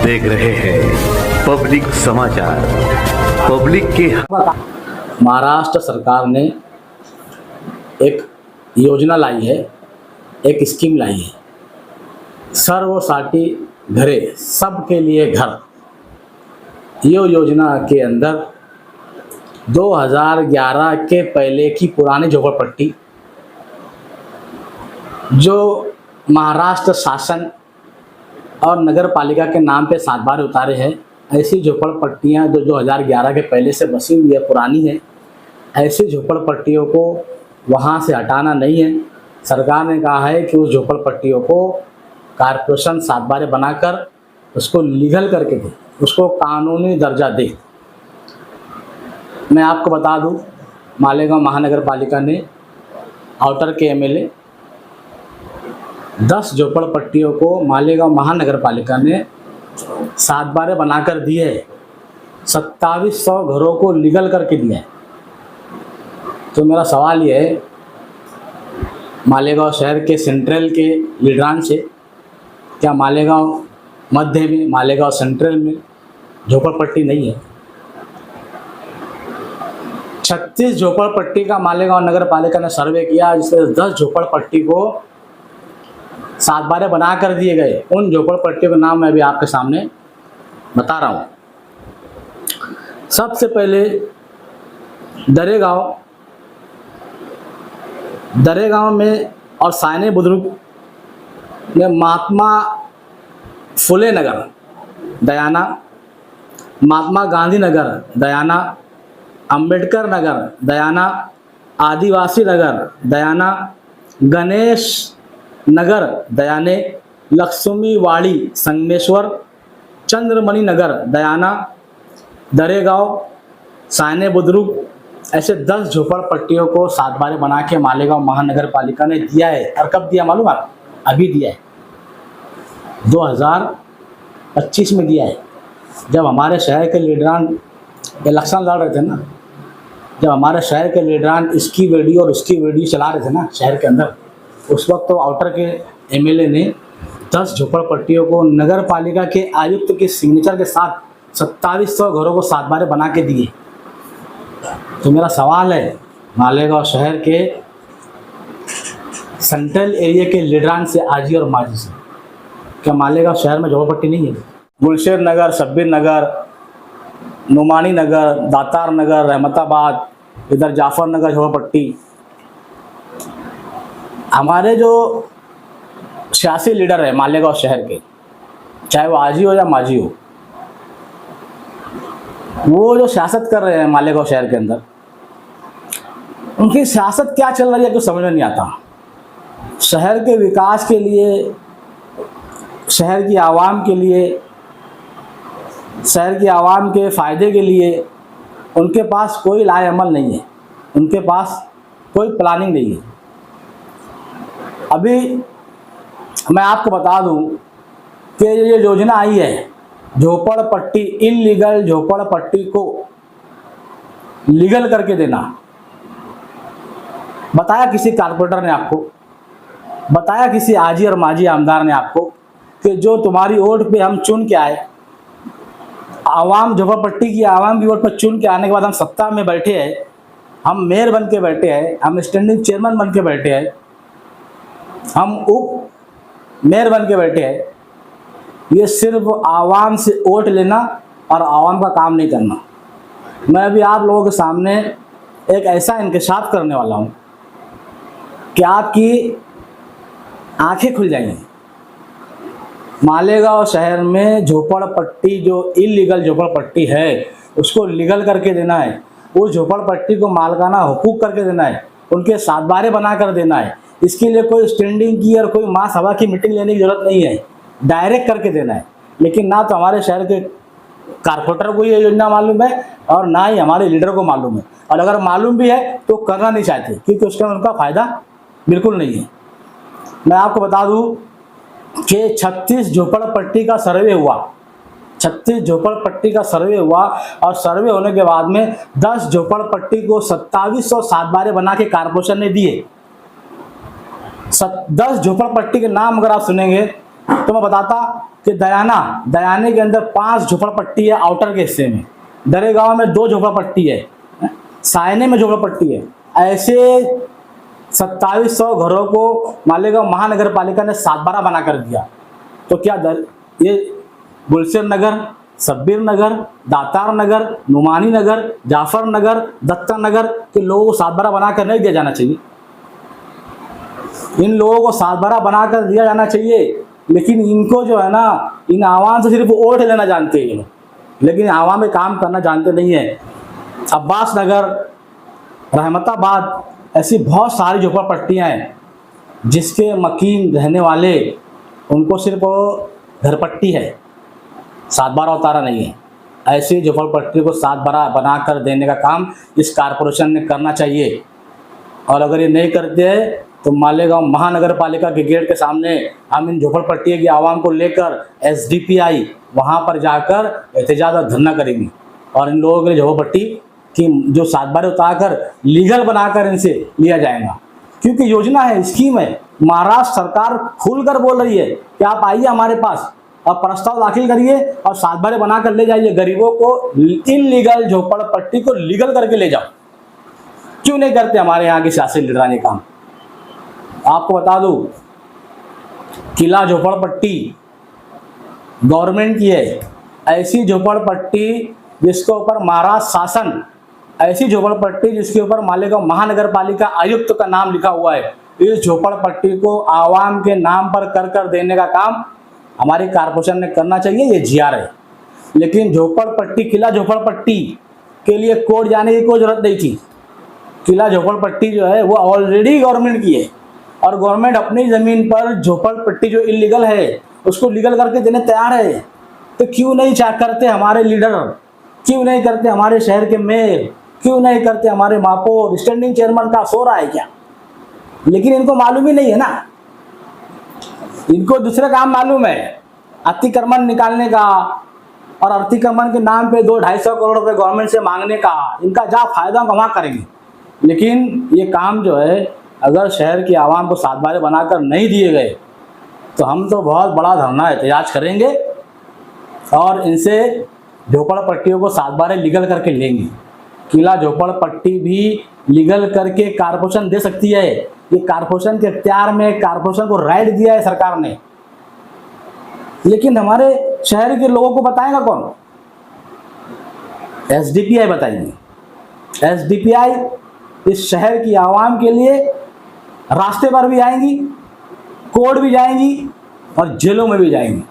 देख रहे हैं पब्लिक समाचार। पब्लिक के महाराष्ट्र सरकार ने एक योजना लाई है, एक स्कीम लाई है, सर्वसाठी घरे, सबके लिए घर। ये योजना के अंदर 2011 के पहले की पुरानी झोपड़पट्टी जो महाराष्ट्र शासन और नगर पालिका के नाम पे 7 बार उतारे हैं, ऐसी झोपड़पट्टियाँ जो 2011 के पहले से बसी हुई है, पुरानी है, ऐसी झोपड़पट्टियों को वहाँ से हटाना नहीं है। सरकार ने कहा है कि उस झोपड़पट्टियों को कारपोरेशन 7 बार बनाकर उसको लीगल करके दे, उसको कानूनी दर्जा दे। मैं आपको बता दूं, मालेगांव महानगर पालिका ने आउटर के एमएलए 10 झोपड़पट्टियों को मालेगांव महानगर पालिका ने 7 बार बनाकर दिए है, 2700 घरों को लीगल करके दिया है। तो मेरा सवाल ये है, मालेगांव शहर के सेंट्रल के लीडरान से, क्या मालेगांव मध्य में, मालेगांव सेंट्रल में झोपड़पट्टी नहीं है? 36 झोपड़पट्टी का मालेगांव नगर पालिका ने सर्वे किया, जिसमें 10 झोपड़पट्टी को 7 बार बना कर दिए गए। उन झोपड़पट्टियों का नाम मैं अभी आपके सामने बता रहा हूँ। सबसे पहले दरेगांव में और सायने बुद्रुक में महात्मा फुले नगर दयाना, महात्मा गांधी नगर दयाना, अंबेडकर नगर दयाना, आदिवासी नगर दयाना, गणेश नगर दयाने, लक्ष्मीवाड़ी संगमेश्वर, चंद्रमणि नगर दयाना, दरेगांव, सायने बुद्रुक, ऐसे 10 झोपड़पट्टियों को 7 बार बना के मालेगांव महानगर पालिका ने दिया है। और कब दिया मालूम आप? अभी दिया है, 2025 में दिया है। जब हमारे शहर के लीडरान इलेक्शन लड़ रहे थे ना, जब हमारे शहर के लीडरान इसकी वीडियो और उसकी वीडियो चला रहे थे ना शहर के अंदर, उस वक्त तो आउटर के एमएलए ने 10 झोपड़पट्टियों को नगर पालिका के आयुक्त के सिग्नेचर के साथ 2700 घरों को 7 बार बना के दिए। तो मेरा सवाल है मालेगांव शहर के सेंट्रल एरिया के लीडरान से, आजी और माजी से, क्या मालेगांव शहर में झोपड़पट्टी नहीं है? गुलशेर नगर, शब्बीर नगर, नुमानी नगर, दातार नगर, रहमताबाद, इधर जाफर नगर झोपड़पट्टी। हमारे जो सियासी लीडर है मालेगांव शहर के, चाहे वो आजी हो या माजी हो, वो जो सियासत कर रहे हैं मालेगांव शहर के अंदर, उनकी सियासत क्या चल रही है कुछ समझ में नहीं आता। शहर के विकास के लिए, शहर की आवाम के लिए, शहर की आवाम के फ़ायदे के लिए उनके पास कोई लाए अमल नहीं है, उनके पास कोई प्लानिंग नहीं है। अभी मैं आपको बता दूं कि ये योजना आई है झोपड़पट्टी, इनलीगल झोपड़पट्टी को लीगल करके देना। बताया किसी कारपोरेटर ने आपको, बताया किसी आजी और माजी आमदार ने आपको कि जो तुम्हारी वोट पे हम चुन के आए, आवाम झोपड़पट्टी की आवाम की वोट पर चुन के आने के बाद हम सत्ता में बैठे हैं, हम मेयर बन के बैठे हैं, हम स्टैंडिंग चेयरमैन बन के बैठे हैं, हम उप मेयर बन के बैठे हैं। ये सिर्फ आवाम से वोट लेना और आवाम का काम नहीं करना। मैं अभी आप लोगों के सामने एक ऐसा इंकशाफ करने वाला हूँ कि आपकी आंखें खुल जाएंगी। मालेगांव शहर में झोपड़पट्टी जो इलीगल झोपड़पट्टी है उसको लीगल करके देना है, उस झोपड़पट्टी को मालकाना हुकूक करके देना है, उनके 7 बार बना कर देना है। इसके लिए कोई स्टैंडिंग की और कोई महासभा की मीटिंग लेने की जरूरत नहीं है, डायरेक्ट करके देना है। लेकिन ना तो हमारे शहर के कारपोरेटर को ये योजना मालूम है और ना ही हमारे लीडर को मालूम है, और अगर मालूम भी है तो करना नहीं चाहते क्योंकि उसका उनका फ़ायदा बिल्कुल नहीं है। मैं आपको बता दूं कि 36 झोपड़पट्टी का सर्वे हुआ, 36 झोपड़पट्टी का सर्वे हुआ और सर्वे होने के बाद में 10 झोपड़पट्टी को 2700 7 बार बना के कारपोरेशन ने दिए। 10 झोपड़पट्टी के नाम अगर आप सुनेंगे तो मैं बताता कि दयाने के अंदर 5 झोपड़पट्टी है आउटर के हिस्से में, दरेगांव में 2 झोपड़पट्टी है, सायने में झोपड़पट्टी है। ऐसे 2700 घरों को मालेगांव महानगर पालिका ने 7/12 बना कर दिया। तो क्या ये गुलशन नगर, सब्बीर नगर, दातार नगर, नुमानी नगर, जाफर नगर, दत्ता नगर के लोगों को 7/12 बनाकर नहीं दिया जाना चाहिए? इन लोगों को 7/12 बनाकर दिया जाना चाहिए, लेकिन इनको जो है ना, इन आवाम से सिर्फ वोट लेना जानते हैं ये लोग, लेकिन आवाम में काम करना जानते नहीं है। अब्बास नगर, रहमताबाद, ऐसी बहुत सारी झोपड़पट्टियाँ हैं जिसके मकीन रहने वाले उनको सिर्फ घरपट्टी है, 7/12 उतारा नहीं है। ऐसी झोपड़पट्टी को 7/12 बना कर देने का काम इस कारपोरेशन ने करना चाहिए। और अगर ये नहीं करते हैं तो मालेगांव महानगर पालिका के गेट के सामने हम इन झोपड़पट्टी की आवाम को लेकर SDPI वहाँ पर जाकर एहतजाज और धरना करेंगे, और इन लोगों के लिए झोपड़पट्टी की जो 7/12 उतार कर लीगल बनाकर इनसे लिया जाएगा। क्योंकि योजना है, स्कीम है, महाराष्ट्र सरकार खुलकर बोल रही है कि आप आइए हमारे पास और प्रस्ताव दाखिल करिए और 7/12 बनाकर ले जाइए, गरीबों को इनलीगल झोपड़पट्टी को लीगल करके ले जाओ। क्यों नहीं करते हमारे यहाँ के सियासी लीडरानी काम? आपको बता दूं, किला झोपड़पट्टी गवर्नमेंट की है। ऐसी झोपड़पट्टी जिसके ऊपर महाराष्ट्र शासन, ऐसी झोपड़पट्टी जिसके ऊपर मालेगांव महानगर पालिका आयुक्त का नाम लिखा हुआ है, इस झोपड़पट्टी को आवाम के नाम पर कर देने का काम हमारे कारपोरेशन ने करना चाहिए। ये GR है। लेकिन झोपड़पट्टी, किला झोपड़पट्टी के लिए कोर्ट जाने की कोई जरूरत नहीं थी। किला झोपड़पट्टी जो है वो ऑलरेडी गवर्नमेंट की है, और गवर्नमेंट अपनी ज़मीन पर झोपड़पट्टी जो इलीगल है उसको लीगल करके देने तैयार है। तो क्यों नहीं करते हमारे लीडर, क्यों नहीं करते हमारे शहर के मेयर, क्यों नहीं करते हमारे महापौर? स्टैंडिंग चेयरमैन का सो रहा है क्या? लेकिन इनको मालूम ही नहीं है ना, इनको दूसरे काम मालूम है, अतिक्रमण निकालने का और अतिक्रमण के नाम पे 200-250 करोड़ रुपए गवर्नमेंट से मांगने का। इनका जहाँ फायदा वहाँ करेंगे। लेकिन ये काम जो है, अगर शहर की आवाम को 7/12 बनाकर नहीं दिए गए तो हम तो बहुत बड़ा धरना एहतजाज करेंगे और इनसे झोपड़पट्टियों को 7/12 लीगल करके लेंगे। किला झोपड़पट्टी भी लीगल करके कारपोरेशन दे सकती है। ये कारपोरेशन के इख्तियार में, कारपोरेशन को राइट दिया है सरकार ने। लेकिन हमारे शहर के लोगों को बताएगा कौन? SDPI बताएंगे। SDPI इस शहर की आवाम के लिए रास्ते पर भी आएंगी, कोर्ट भी जाएंगी और जेलों में भी जाएंगी।